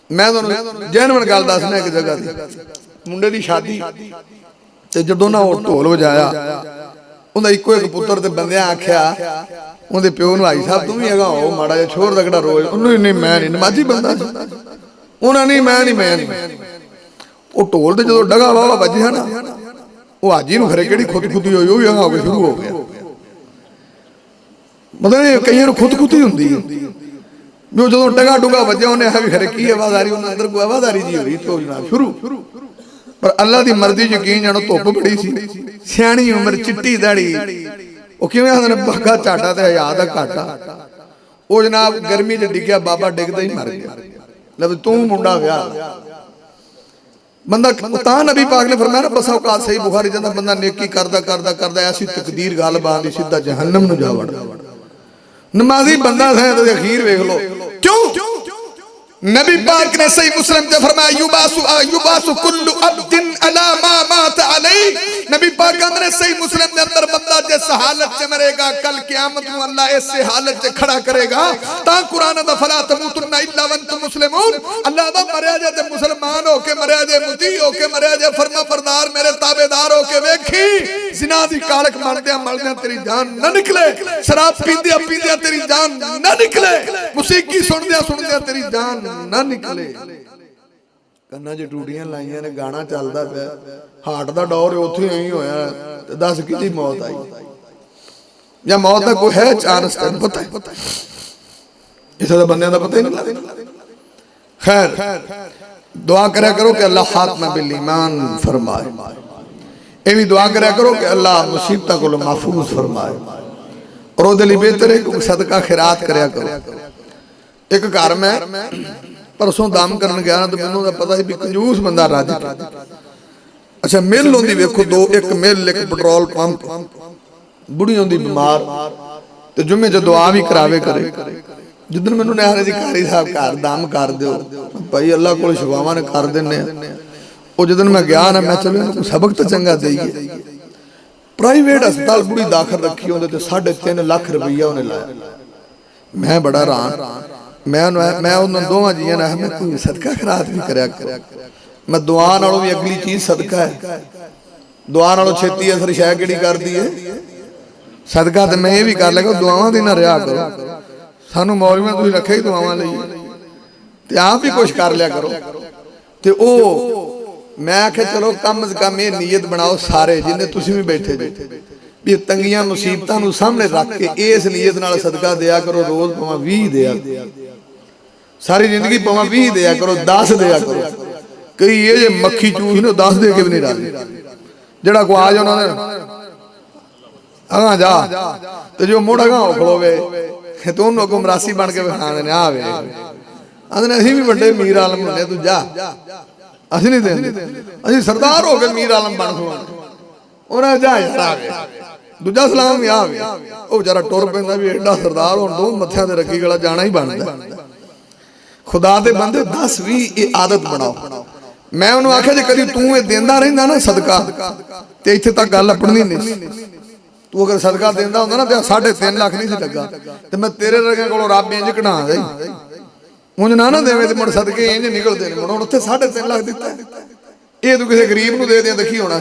मैं तुहानूं जेनवन गल दसना एक जगह दी मुंडे दी शादी ते जदों ना वो ढोल वजाया उहदा इक्को एक पुत्तर ते बंदियां आख्या उहदे प्यो नूं, भाई साहब तू भी हैगा हो माड़ा जिहा छोर दा किहड़ा रोज उन्होंने नहीं मैं नहीं नमाजी बंदा उन्हें नहीं मैं नहीं वो ढोल ते जदों डगा वाह वजया ना वो हाजी नूं खरे किहड़ी खुदखुदी होई वो भी हैगा हो के शुरू हो गया। मतलब कईयां नूं खुदखुदी हुंदी है जो जो डगा डुगा वजया उन्हें भी खरे की आवाज आ रही उन्हें अंदर कोई आवाज आ रही जी हुई तो शुरू पर अल्लाह की मर्जी यकीन जानो धुप बड़ी सी सियाणी उम्र चिट्टी दाड़ी वो किवें आखदे बागा झाटा ते हया दा घाटा वो जनाब गर्मी च डिग्या बाबा डिगदा ही मर गया। लब तू मुंडा विआह बंदा तां नबी पाक ने फरमाया ना बसा औकात सही बुखारी जांदा बंदा नेकी करदा करदा करदा ऐसी तकदीर गालिब आंदी सीधा जहन्नम नूं जा वड़दा। नमाजी बंदा है तो अखीर वेख लो क्यों नबी पाक ने सही मुस्लिम में फरमाया युबासु कुल्लु अब्दिन अला मा मात अलैहि। नबी पाक ने सही मुस्लिम के अंदर बंदा जिस हालत च मरेगा कल क़यामत में अल्लाह इस हालत च खड़ा करेगा ता कुरान दा फला तमूतुन्ना इल्ला वंतुम मुस्लिमून अल्लाह दा मरया जे ते मुसलमान होके मरया जे मुती होके मरया जे फरमा बरदार मेरे ताबेदार होके वेखी जिना दी कालक मरदे तेरी जान ना निकले शराब पींदे तेरी जान ना निकले मुसीकी सुनदे तेरी जान ना निकले कन्ना च टूटियां लाइया ने गाना चलता पाया हार्ट का दौर उत्थे ही होया ते दस कि मौत आई या मौत का कोई है चांस तेन पता है इसे तो बंदे का पता ही नहीं लगता। खैर दुआ करया करो कि अल्लाह खात्मा बिल ईमान फरमाए ये भी दुआ करया करो कि अल्लाह मुसीबत को महफूज फरमाए और वो लिए बेहतर है कि सदका खैरात करया करो। एक घर में परसों दम करन गया ना तो मैनूं पता है भी कंजूस बंदा राजी अच्छा मिल होंदी वेखो दो एक मिल एक पेट्रोल पंप बुढ़ी होंदी बीमार तो जुम्मे च दुआ भी करावे करे जिदन मैनूं ने आखिया जी कारी साहब घर दम कर दिओ भाई अल्लाह कोल शिफावां ने कर दिंदे वो जिदन मैं गया ना मैं चलो इन्हूं सबक तो चंगा देईए प्राइवेट हस्पताल बुढ़ी दाखिल रखी उहदे ते 3.5 लाख रुपया उन्हें लाया। मैं बड़ा हैरान मैं उन्होंने दोवां जियां ने मैं कोई सदका खैरात भी करया कर मैं दुआ नालों भी अगली चीज सदका है दुआ नालों छेती असर शै किहड़ी करदी है सदका ते मैं ये भी कर लगा दुआवां दी ना रिहा करो सानू मौलवियां तुसीं रखे ही दुआवां लई ते आप भी कुछ कर लिया करो ते ओ मैं आख्या चलो कम से कम ये नीयत बनाओ सारे जिन्हें तुसीं भी बैठे जी भी तंगियां मुसीबतां नूं सामने रख के इस नीयत नाल सदका दिया करो रोज भावें 20 दिया सारी जिंदगी भावें 20 दिया करो 10 दिया करो कई ये जे मक्खी चूस ने 10 दे के भी नहीं राजी जेड़ा को आ जा उन्होंने अगा जा तो जो मुड़ अगा खलोवे तो उन्होंने को मरासी बन के विखा देने आ वे आंदे असीं भी वड्डे मीर आलम हुंदे तू जा असीं नहीं देंदे असीं सरदार हो के मीर आलम बन खलोना उन्हें जा यार दूजा सलाम भी आ वो बेचारा टुर पैंदा भी एडा सरदार होण दो मत्थियां ते रखी गला जाना ही बनदा खुदा दे बंदे 10-20 ये आदत बनाओ। मैं उन्होंने आख्या जे कदी तू ये देंदा रहिंदा ना सदका ते इत्थे तक गल अपनी नहीं तू अगर सदका देंदा हुंदा ना ते 3.5 लाख नहीं सी लगा ते मैं तेरे रगे कोलों रब इंज कढा दे उंज ना देवे ते मुड़ सदके इंज निकलदे ने मुड़ हुण उत्थे 3.5 लाख दित्ता ये तू किसी गरीब नूं दे दियां देखी होना।